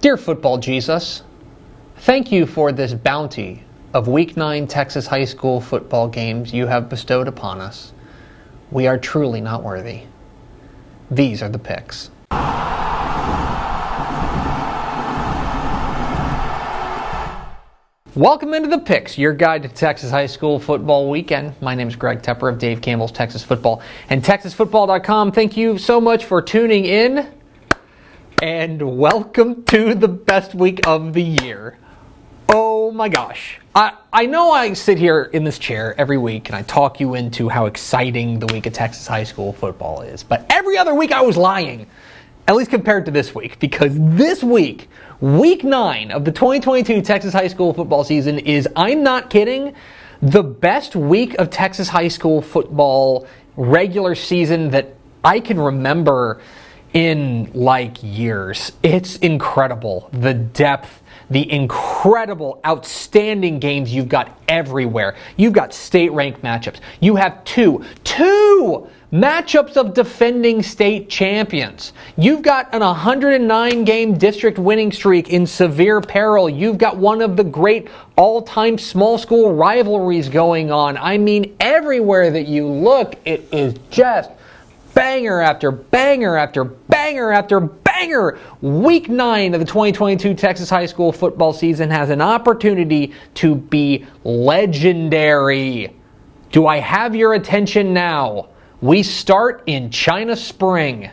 Dear Football Jesus, thank you for this bounty of Week 9 Texas high school football games you have bestowed upon us. We are truly not worthy. These are the picks. Welcome into the Picks, your guide to Texas high school football weekend. My name is Greg Tepper of Dave Campbell's Texas Football and TexasFootball.com. Thank you so much for tuning in, and welcome to the best week of the year. Oh my gosh. I know I sit here in this chair every week and I talk you into how exciting the week of Texas high school football is, but every other week I was lying, at least compared to this week, because this week, Week 9 of the 2022 Texas high school football season is, I'm not kidding, the best week of Texas high school football regular season that I can remember in like years. It's incredible. The depth, the incredible, outstanding games you've got everywhere. You've got state-ranked matchups. You have two matchups of defending state champions. You've got an 109-game district winning streak in severe peril. You've got one of the great all-time small school rivalries going on. I mean, everywhere that you look, it is just banger after banger after banger after banger. Week 9 of the 2022 Texas high school football season has an opportunity to be legendary. Do I have your attention now? We start in China Spring.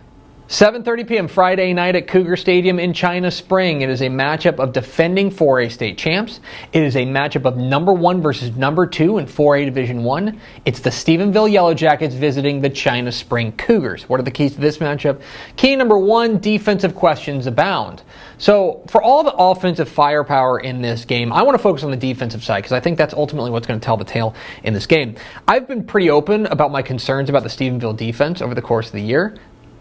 7:30 p.m. Friday night at Cougar Stadium in China Spring. It is a matchup of defending 4A state champs. It is a matchup of number 1 versus number 2 in 4A Division 1. It's the Stephenville Yellow Jackets visiting the China Spring Cougars. What are the keys to this matchup? Key number 1, defensive questions abound. So for all the offensive firepower in this game, I want to focus on the defensive side because I think that's ultimately what's going to tell the tale in this game. I've been pretty open about my concerns about the Stephenville defense over the course of the year.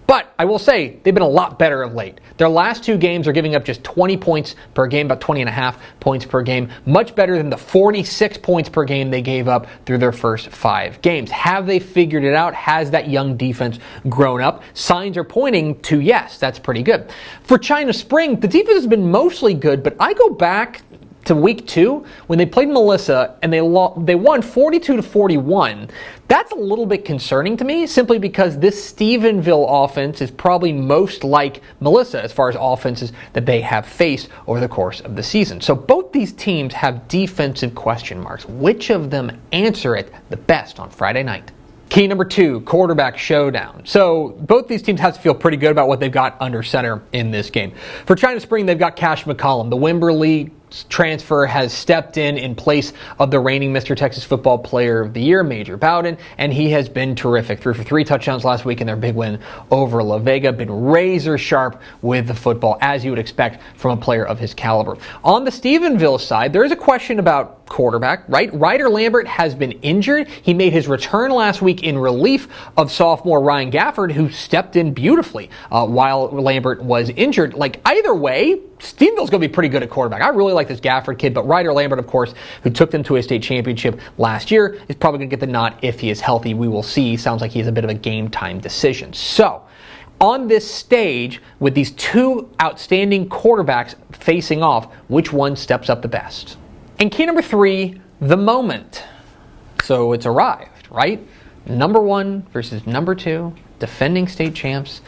But I will say, they've been a lot better of late. Their last 2 games are giving up just 20 points per game, about 20.5 points per game. Much better than the 46 points per game they gave up through their first 5 games. Have they figured it out? Has that young defense grown up? Signs are pointing to yes, that's pretty good. For China Spring, the defense has been mostly good, but I go back to week 2 when they played Melissa and they won 42-41. That's a little bit concerning to me simply because this Stephenville offense is probably most like Melissa as far as offenses that they have faced over the course of the season. So both these teams have defensive question marks. Which of them answer it the best on Friday night? Key number 2, quarterback showdown. So both these teams have to feel pretty good about what they've got under center in this game. For China Spring, they've got Cash McCollum. The Wimberley transfer has stepped in place of the reigning Mr. Texas Football Player of the Year, Major Bowden, and he has been terrific. Threw for 3 touchdowns last week in their big win over La Vega. Been razor sharp with the football, as you would expect from a player of his caliber. On the Stephenville side, there is a question about quarterback, right? Ryder Lambert has been injured. He made his return last week in relief of sophomore Ryan Gafford, who stepped in beautifully while Lambert was injured. Like, either way, Stephenville's going to be pretty good at quarterback. I really like this Gafford kid, but Ryder Lambert, of course, who took them to a state championship last year, is probably going to get the nod if he is healthy. We will see. Sounds like he's a bit of a game-time decision. So, on this stage, with these 2 outstanding quarterbacks facing off, which one steps up the best? And key number 3, the moment. So it's arrived, right? Number 1 versus number 2, defending state champs,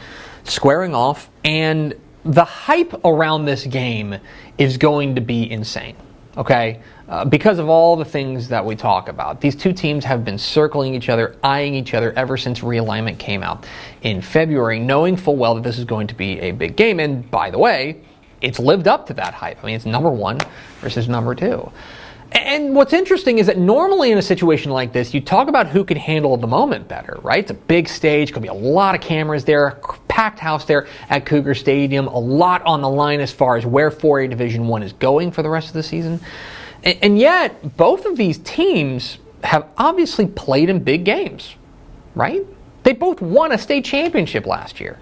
squaring off, and the hype around this game is going to be insane, okay? Because of all the things that we talk about. These 2 teams have been circling each other, eyeing each other ever since realignment came out in February, knowing full well that this is going to be a big game. And by the way, it's lived up to that hype. I mean, it's number 1 versus number 2. And what's interesting is that normally in a situation like this, you talk about who can handle the moment better, right? It's a big stage, could be a lot of cameras there, packed house there at Cougar Stadium, a lot on the line as far as where 4A Division 1 is going for the rest of the season. And yet, both of these teams have obviously played in big games, right? They both won a state championship last year.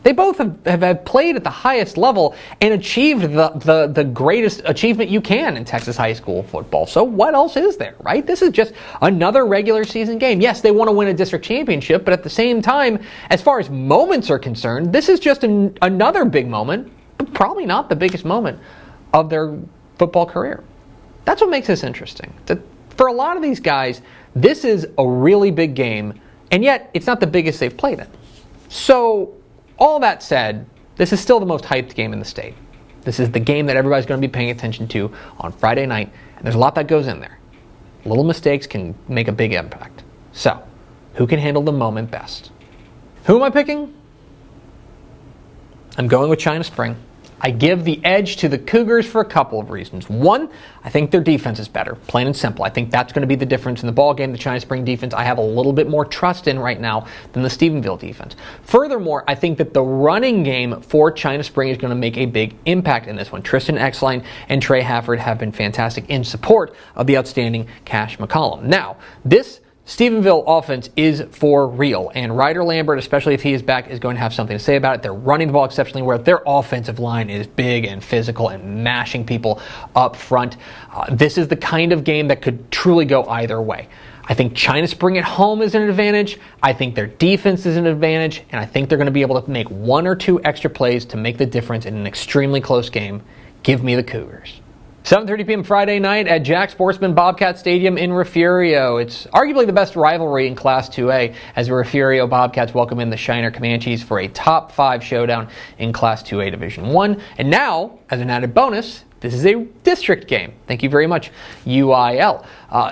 They both have played at the highest level and achieved the greatest achievement you can in Texas high school football. So what else is there, right? This is just another regular season game. Yes, they want to win a district championship, but at the same time, as far as moments are concerned, this is just another big moment, probably not the biggest moment of their football career. That's what makes this interesting. For a lot of these guys, this is a really big game, and yet it's not the biggest they've played in. So, all that said, this is still the most hyped game in the state. This is the game that everybody's going to be paying attention to on Friday night, and there's a lot that goes in there. Little mistakes can make a big impact. So, who can handle the moment best? Who am I picking? I'm going with China Spring. I give the edge to the Cougars for a couple of reasons. One, I think their defense is better, plain and simple. I think that's going to be the difference in the ballgame. The China Spring defense I have a little bit more trust in right now than the Stephenville defense. Furthermore, I think that the running game for China Spring is going to make a big impact in this one. Tristan Exline and Trey Hafford have been fantastic in support of the outstanding Cash McCollum. Now, this Stephenville offense is for real, and Ryder Lambert, especially if he is back, is going to have something to say about it. They're running the ball exceptionally well. Their offensive line is big and physical and mashing people up front. This is the kind of game that could truly go either way. I think China Spring at home is an advantage. I think their defense is an advantage, and I think they're going to be able to make one or two extra plays to make the difference in an extremely close game. Give me the Cougars. 7:30 p.m. Friday night at Jack Sportsman Bobcat Stadium in Refugio. It's arguably the best rivalry in Class 2A as the Refugio Bobcats welcome in the Shiner Comanches for a top 5 showdown in Class 2A Division 1. And now, as an added bonus, this is a district game. Thank you very much, UIL.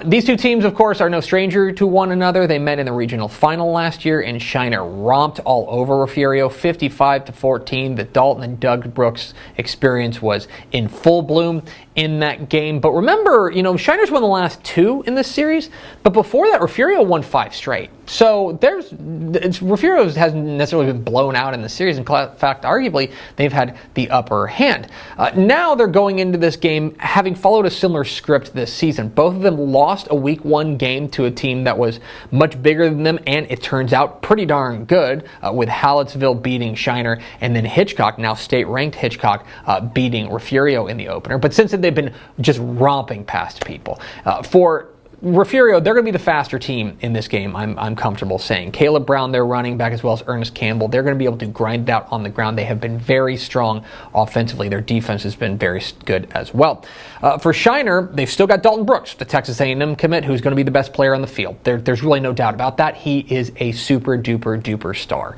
These two teams, of course, are no stranger to one another. They met in the regional final last year, and Shiner romped all over Refugio, 55-14. The Dalton and Doug Brooks experience was in full bloom in that game. But remember, Shiner's won the last 2 in this series, but before that, Refugio won 5 straight. So Refugio hasn't necessarily been blown out in the series. In fact, arguably, they've had the upper hand. Now they're going into this game having followed a similar script this season. Both of them lost a week 1 game to a team that was much bigger than them, and it turns out pretty darn good, with Hallettsville beating Shiner, and then Hitchcock, now state-ranked Hitchcock, beating Refugio in the opener. But since then, they've been just romping past people. For Refugio, they're going to be the faster team in this game, I'm comfortable saying. Caleb Brown, their running back, as well as Ernest Campbell, they're going to be able to grind it out on the ground. They have been very strong offensively. Their defense has been very good as well. For Shiner, they've still got Dalton Brooks, the Texas A&M commit, who's going to be the best player on the field. There's really no doubt about that. He is a super duper duper star.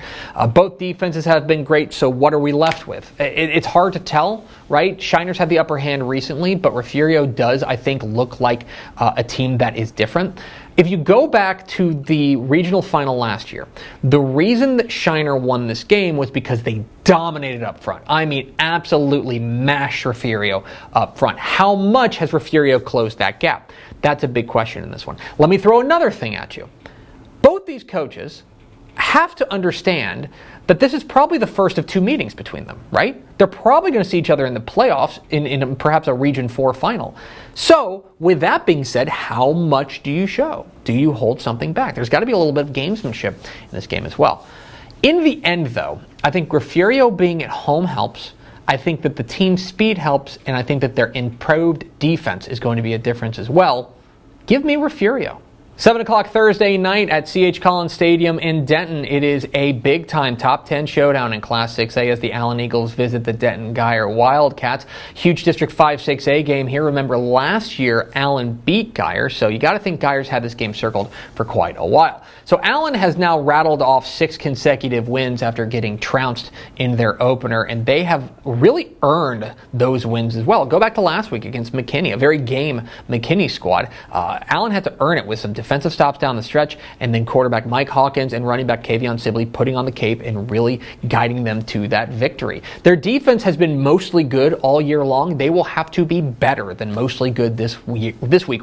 Both defenses have been great, so what are we left with? It's hard to tell, right? Shiner's had the upper hand recently, but Refugio does, I think, look like a team that is different. If you go back to the regional final last year, the reason that Shiner won this game was because they dominated up front. I mean, absolutely mashed Refugio up front. How much has Refugio closed that gap? That's a big question in this one. Let me throw another thing at you. Both these coaches have to understand that this is probably the first of 2 meetings between them, right? They're probably going to see each other in the playoffs in perhaps a Region 4 final. So, with that being said, how much do you show? Do you hold something back? There's got to be a little bit of gamesmanship in this game as well. In the end, though, I think Refugio being at home helps. I think that the team speed helps, and I think that their improved defense is going to be a difference as well. Give me Refugio. 7 o'clock Thursday night at C.H. Collins Stadium in Denton. It is a big-time top 10 showdown in Class 6A as the Allen Eagles visit the Denton Guyer Wildcats. Huge District 5-6A game here. Remember, last year, Allen beat Guyer, so you got to think Guyer's had this game circled for quite a while. So Allen has now rattled off 6 consecutive wins after getting trounced in their opener, and they have really earned those wins as well. Go back to last week against McKinney, a very game McKinney squad. Allen had to earn it with some defensive stops down the stretch, and then quarterback Mike Hawkins and running back Kavion Sibley putting on the cape and really guiding them to that victory. Their defense has been mostly good all year long. They will have to be better than mostly good this week,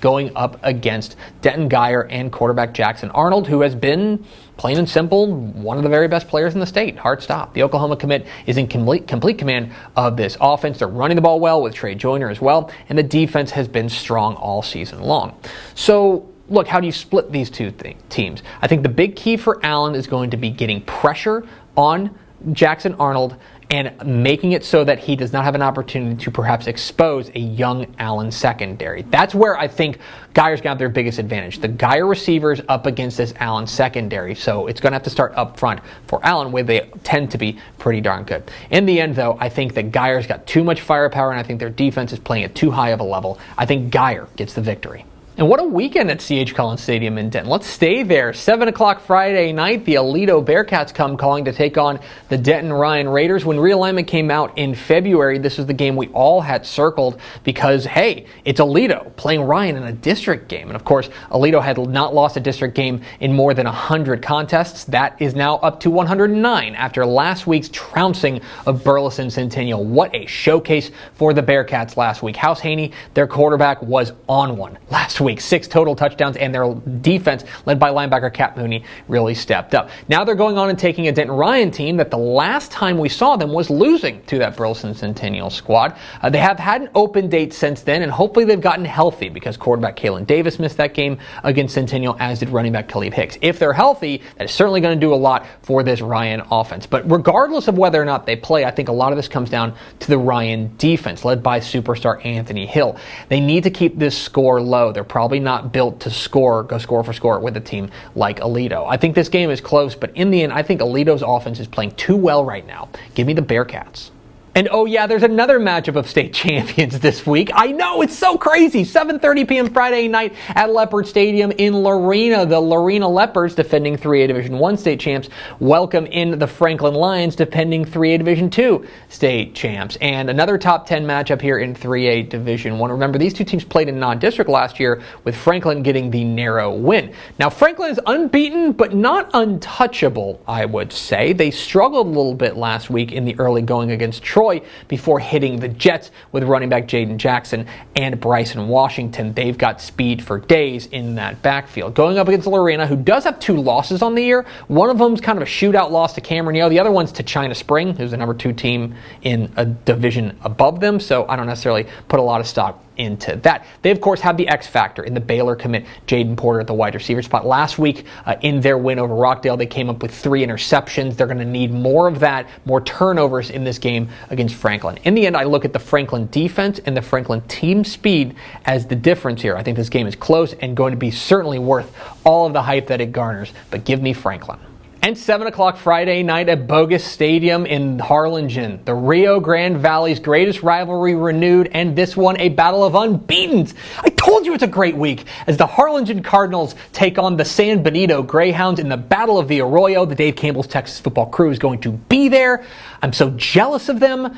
going up against Denton Guyer and quarterback Jackson Arnold, who has been, plain and simple, one of the very best players in the state. Hard stop. The Oklahoma commit is in complete command of this offense. They're running the ball well with Trey Joyner as well, and the defense has been strong all season long. So, look, how do you split these two teams? I think the big key for Allen is going to be getting pressure on Jackson Arnold and making it so that he does not have an opportunity to perhaps expose a young Allen secondary. That's where I think Geyer's got their biggest advantage. The Geyer receivers up against this Allen secondary, so it's going to have to start up front for Allen, where they tend to be pretty darn good. In the end, though, I think that Geyer's got too much firepower, and I think their defense is playing at too high of a level. I think Geyer gets the victory. And what a weekend at C.H. Collins Stadium in Denton. Let's stay there. 7 o'clock Friday night, the Alito Bearcats come calling to take on the Denton Ryan Raiders. When realignment came out in February, this was the game we all had circled because, hey, it's Alito playing Ryan in a district game. And of course, Alito had not lost a district game in more than 100 contests. That is now up to 109 after last week's trouncing of Burleson Centennial. What a showcase for the Bearcats last week. House Haney, their quarterback, was on one last week. 6 total touchdowns, and their defense, led by linebacker Cap Mooney, really stepped up. Now they're going on and taking a Denton Ryan team that the last time we saw them was losing to that Burleson Centennial squad. They have had an open date since then, and hopefully they've gotten healthy because quarterback Kalen Davis missed that game against Centennial, as did running back Khalif Hicks. If they're healthy, that is certainly going to do a lot for this Ryan offense. But regardless of whether or not they play, I think a lot of this comes down to the Ryan defense, led by superstar Anthony Hill. They need to keep this score low. They're probably not built to go score for score with a team like Alito. I think this game is close, but in the end, I think Alito's offense is playing too well right now. Give me the Bearcats. And oh yeah, there's another matchup of state champions this week. I know, it's so crazy. 7:30 p.m. Friday night at Leopard Stadium in Lorena. The Lorena Leopards, defending 3A Division I state champs, welcome in the Franklin Lions, defending 3A Division II state champs. And another top 10 matchup here in 3A Division I. Remember, these two teams played in non-district last year, with Franklin getting the narrow win. Now, Franklin is unbeaten, but not untouchable, I would say. They struggled a little bit last week in the early going against Troy before hitting the Jets with running back Jaden Jackson and Bryson Washington. They've got speed for days in that backfield. Going up against Lorena, who does have 2 losses on the year. One of them's kind of a shootout loss to Cameron Yale. The other one's to China Spring, who's the number 2 team in a division above them. So I don't necessarily put a lot of stock into that. They, of course, have the X factor in the Baylor commit Jaden Porter at the wide receiver spot. Last week, in their win over Rockdale, they came up with 3 interceptions. They're going to need more of that, more turnovers in this game against Franklin. In the end, I look at the Franklin defense and the Franklin team speed as the difference here. I think this game is close and going to be certainly worth all of the hype that it garners, but give me Franklin. And 7 o'clock Friday night at Bogus Stadium in Harlingen. The Rio Grande Valley's greatest rivalry renewed, and this one a battle of unbeatens. I told you it's a great week as the Harlingen Cardinals take on the San Benito Greyhounds in the Battle of the Arroyo. The Dave Campbell's Texas football crew is going to be there. I'm so jealous of them.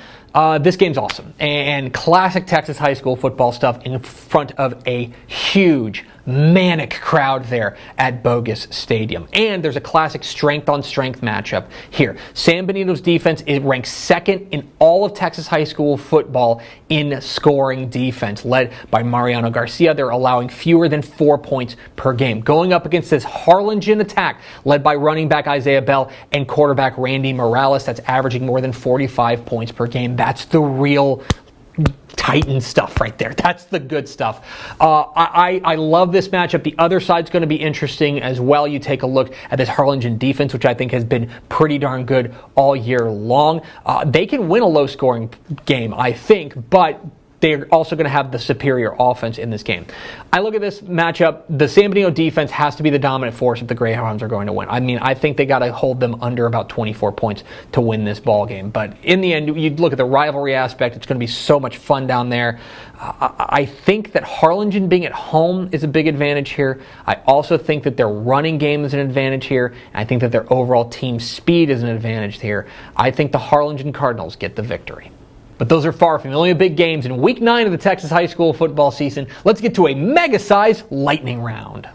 This game's awesome. And classic Texas high school football stuff in front of a huge, manic crowd there at Bogus Stadium. And there's a classic strength-on-strength matchup here. San Benito's defense is ranked 2nd in all of Texas high school football in scoring defense, led by Mariano Garcia. They're allowing fewer than 4 points per game. Going up against this Harlingen attack, led by running back Isaiah Bell and quarterback Randy Morales, that's averaging more than 45 points per game. That's the real Titan stuff right there. That's the good stuff. I love this matchup. The other side's going to be interesting as well. You take a look at this Harlingen defense, which I think has been pretty darn good all year long. They can win a low-scoring game, I think, but they're also going to have the superior offense in this game. I look at this matchup, the San Benito defense has to be the dominant force if the Greyhounds are going to win. I mean, I think they got to hold them under about 24 points to win this ball game. But in the end, you look at the rivalry aspect, it's going to be so much fun down there. I think that Harlingen being at home is a big advantage here. I also think that their running game is an advantage here. And I think that their overall team speed is an advantage here. I think the Harlingen Cardinals get the victory. But those are far from the only big games in Week 9 of the Texas high school football season. Let's get to a mega-size lightning round.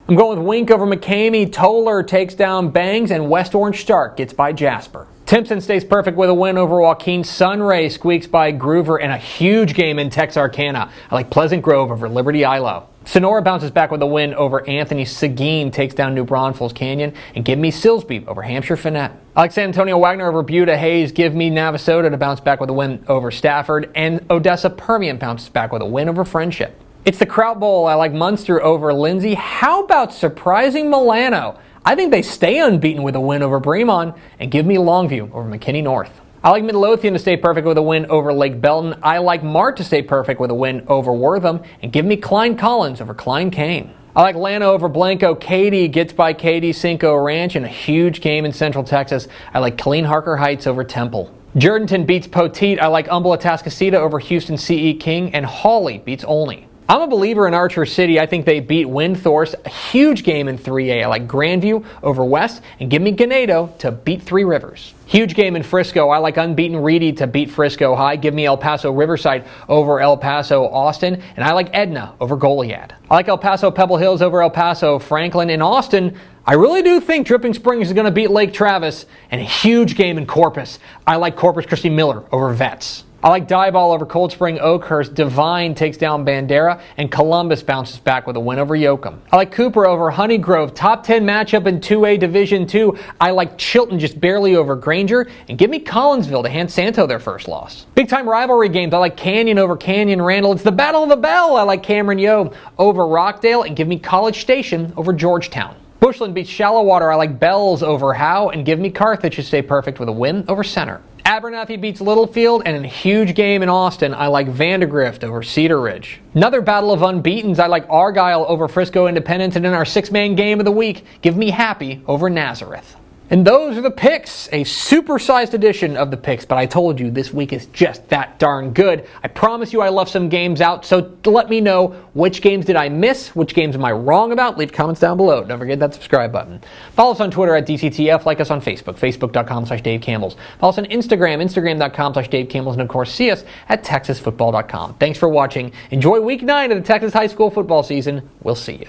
I'm going with Wink over McCamey. Toller takes down Bangs, and West Orange Stark gets by Jasper. Timpson stays perfect with a win over Joaquin. Sunray squeaks by Groover, and a huge game in Texarkana. I like Pleasant Grove over Liberty Ilo. Sonora bounces back with a win over Anthony. Seguin takes down New Braunfels Canyon, and give me Silsby over Hampshire Finette. I like San Antonio Wagner over Buda Hayes. Give me Navasota to bounce back with a win over Stafford, and Odessa Permian bounces back with a win over Friendship. It's the Kraut Bowl. I like Munster over Lindsay. How about surprising Milano? I think they stay unbeaten with a win over Bremont, and give me Longview over McKinney North. I like Midlothian to stay perfect with a win over Lake Belton. I like Mart to stay perfect with a win over Wortham, and give me Klein Collins over Klein Kane. I like Llano over Blanco. Katy gets by Katy Cinco Ranch in a huge game in Central Texas. I like Killeen Harker Heights over Temple. Jourdanton beats Poteet. I like Umbel Atascocita over Houston C.E. King, and Hawley beats Olney. I'm a believer in Archer City. I think they beat Windthorst. A huge game in 3A. I like Grandview over West, and give me Ganado to beat Three Rivers. Huge game in Frisco. I like unbeaten Reedy to beat Frisco High. Give me El Paso Riverside over El Paso Austin, and I like Edna over Goliad. I like El Paso Pebble Hills over El Paso Franklin. In Austin, I really do think Dripping Springs is going to beat Lake Travis, and a huge game in Corpus. I like Corpus Christi Miller over Vets. I like Diboll over Cold Spring Oakhurst. Divine takes down Bandera, and Columbus bounces back with a win over Yoakum. I like Cooper over Honeygrove. Top 10 matchup in 2A Division 2. I like Chilton just barely over Granger, and give me Collinsville to hand Santo their first loss. Big time rivalry games. I like Canyon over Canyon Randall. It's the Battle of the Bell. I like Cameron Yo over Rockdale, and give me College Station over Georgetown. Bushland beats Shallowater. I like Bells over Howe, and give me Carthage to stay perfect with a win over Center. Abernathy beats Littlefield, and in a huge game in Austin, I like Vandergrift over Cedar Ridge. Another battle of unbeatens. I like Argyle over Frisco Independence, and in our six-man game of the week, give me Happy over Nazareth. And those are the picks, a supersized edition of the picks, but I told you this week is just that darn good. I promise you I left some games out, so let me know which games did I miss, which games am I wrong about. Leave comments down below. Don't forget that subscribe button. Follow us on Twitter at DCTF, like us on Facebook, facebook.com/Dave Campbell's. Follow us on Instagram, instagram.com/Dave Campbell's, and of course see us at texasfootball.com. Thanks for watching. Enjoy week 9 of the Texas high school football season. We'll see you.